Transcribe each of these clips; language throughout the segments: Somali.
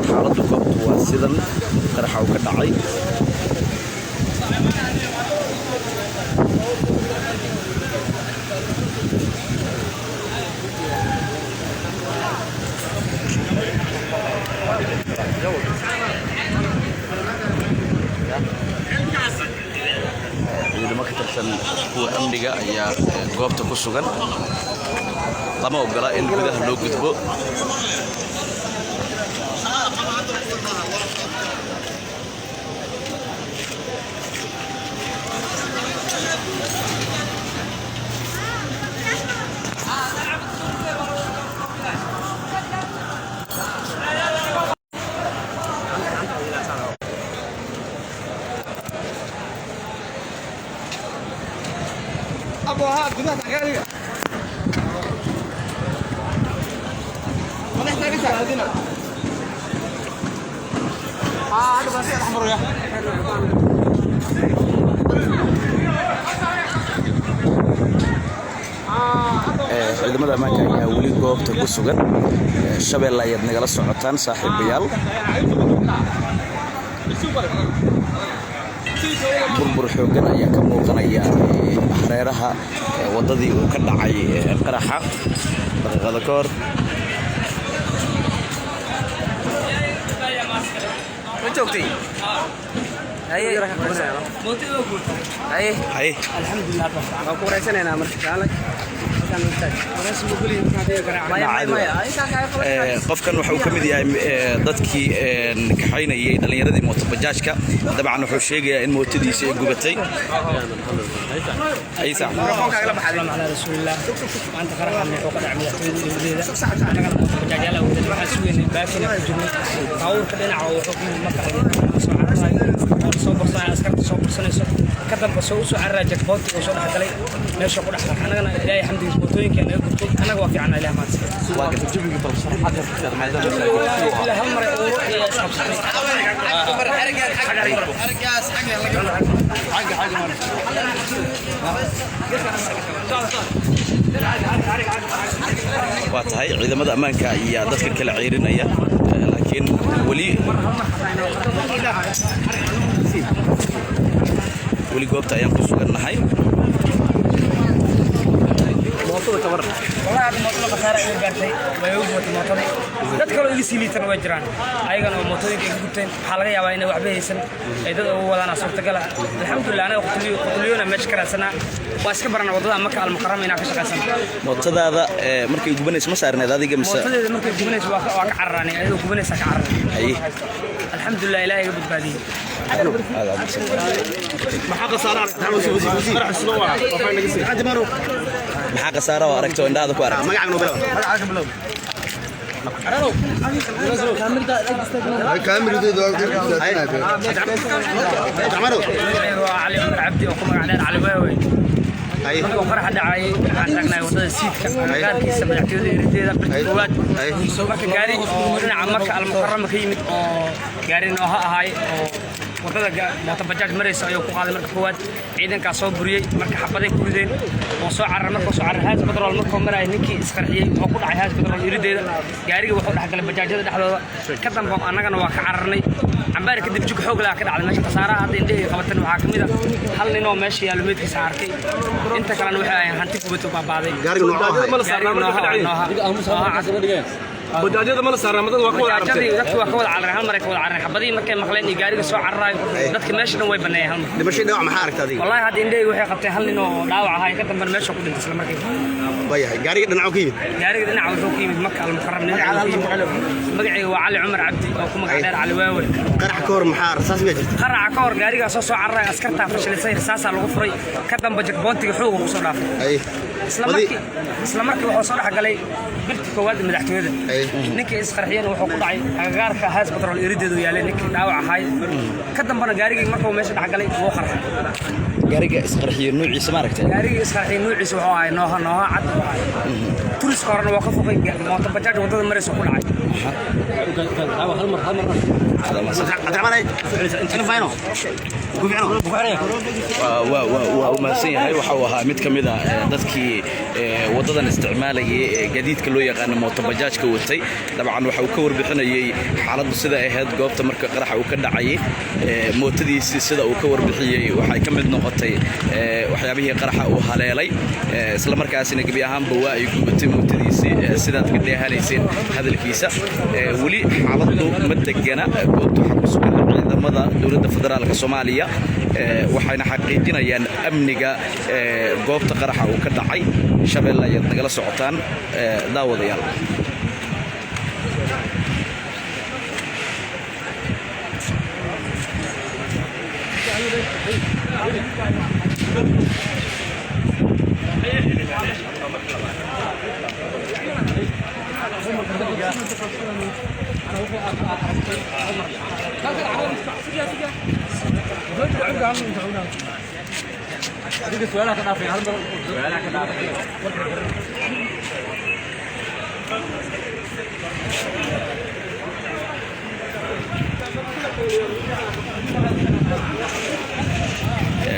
xaaladdu goobtu waa sidan qaraxa uu ka dhacay ciidamo ka tirsan kuwa amniga ayaa goobta ku sugan lama ogola in gudaha loo gudbo أبوها قدام حكاية ما نحتاج هذينا هذا بس الأحمر يا ciidamada ammaanka ayaa weli goobta ku sugan shabeelle ayaad nagala socotaan saaxiibayaal burbur xoogan ayaa ka muuqanaya hareeraha wadadii uu ka dhacay qaraxa daqiiqada ka hor alxamdulilah waa ku wareysanayna marka qofkan wuxuu ka mid yahay dadkii kaxaynayay dhalinyaradii mootobajaajka dabcan wuxuu sheegayaa in mootadiisa ay gubatay aysa على رسول الله وانت فرحان انك وقد عملت انا mootobajaaj yala waxa suuqeen baafina ku jirnay baabuur ka dhinaca oo xukun soo baxay askarta soo baxsanayso ka damba soo carraa jackpot oo soo dhaxgalay meesha ku dhaxla anagana ilaahay xamdigiis mootooyinkeena ay gurtay anaga waa fiican ilaahay maanta waa ka jabiga dalsanaxada maadaama ila hal mar oo iyo asxaabtay waa tahay ciidamada ammaanka ayaa dadka kala ciirinaya laakiin weli goobta ayaan ku sugannahay mootada kabar wallahi mootada qasaara ay gaartay way u go'tay mootada dad kale iga siilitan way jiraan ayagana mootooyinka ay gubteen waxa laga yaabaa inay waxba haysan ay dad ugu wadaan suurtagal ah alxamdulillah anaga qotoliyoona meesha ka raasana waa iska barana wadada Makka al-Mukarrama inaa ka shaqeysan mootadaada markay gubanayso ma saarneed adiga mise mootada markay gubanayso waa ka carraanay ayuu gubanaysa ka carraanay alxamdulillah ilaahay iga badbaadiyay maxaa qasaara oo aragto indhaada ku aragto magacaaga bilow علي عمر عبدي وقم علينا علي واوي وفرح دعاي عندنا وضع سيدك قال كيس مدحتيده يريدها بالكواد marka gaari oo dhinaca Makka al-Mukarrama ka yimid oo gaari nooha ahay oo wadada mootobajaaj maraysa ayuu ku qaaday marka koowaad ciidanka soo buriyay marka xabaday ku rideen oo soo carrar marka soo carrar haas badrool marka maray ninkii isqarxiyay oo ku dhacay haas badrool yirideeda gaariga wuxuu dhaxgalay bajaajada dhexdooda ka dambe annagana waa ka cararnay cambaar kadib jug xoog la ka dhacday meesha qasaaraha hadda indhahii qabatan waxa kamid ah hal nin oo meesha yaalo meedkiisa arkay inta kalena waxay ahayn hanti kubad u baabaaday gaariga nooha وداجada ma la saaraa madad waa ka wada carabtay dadku waa ka wada carray hal mar ay ka wada carray xabadii markay maqleen in gaariga soo carraayo dadka meesha dhan way baneeyeen hal mar dhimashada dhaawac maxaa aragtay adiga wallahi hadda indhey waxay qabtay hal nin oo dhaawac ahaa ka damban meesha ku dhintay isla markii bayahay gaariga dhinaca ka yimid gaariga dhinaca wuxuu ka yimid Makka al-Mukarram magaciisa waa Cali Cumar Cabdi oo ku magac dheer Cali Waawe qarax ka hor maxaa rasaas ma jirto qaraxa ka hor gaariga soo carray askarta fashilisay rasaasa lagu furay ka damba jagboontiga xoog ku soo dhaafay isla markii wuxuu soo dhaxgalay birta koowaad madaxtooyada ninkii isqarxiyeen wuxuu ku dhacay agagaarka haas batrool irideedu yaalay ninkii dhaawac ahay ka dambana gaarigii markuu meesha dhaxgalay wuu qarxay gaariga isqarxiyay nuuciisa ma aragtay gaariga isqarxiyay nuuciisa wuxuu ahay nooha cad turis korna waa ka foqay mooto bajaaj wadada maraysa ku dhacay hal mar وماسين هاي وحوها ميت كميدا دتكي وددان استعماليay gaadiidka loo yaqaan mooto bajaajka watay dabcan waxa uu ka warbixinayay xaaladdu sida ay ahayd goobta marka qaraxa uu ka dhacay mootadiisi sida uu ka warbixiyay waxay ka mid noqotay waxyaabihii qaraxa uu haleelay isla markaasina gabi ahaanba waa ay gubatay mootadiisi sidaad ka dheehanayseen hadalkiisa wali xaaladdu ma degana goobta waxa ku sugan ciidamada dawladda federaalka Soomaaliya waxayna xaqiijinayaan amniga goobta qaraxa uu ka dhacay shabeelle ay nagala socotaan daawadayaal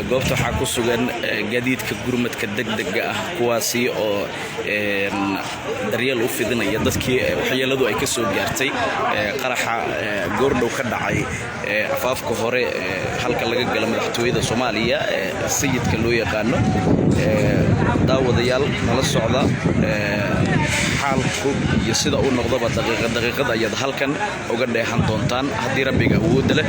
goobta waxa ku sugan gaadiidka gurmadka degdega ah kuwaasi oo daryeel u fidinaya dadkii waxyeeladu ay ka soo gaartay qaraxa goordhow ka dhacay afaafka hore halka laga gala madaxtooyada Soomaaliya sayidka loo yaqaano daawadayaal nala socda xaalku iyo sida uu noqdo daqiiqad ayaad halkan uga dheehan doontaan haddii rabbiga awood leh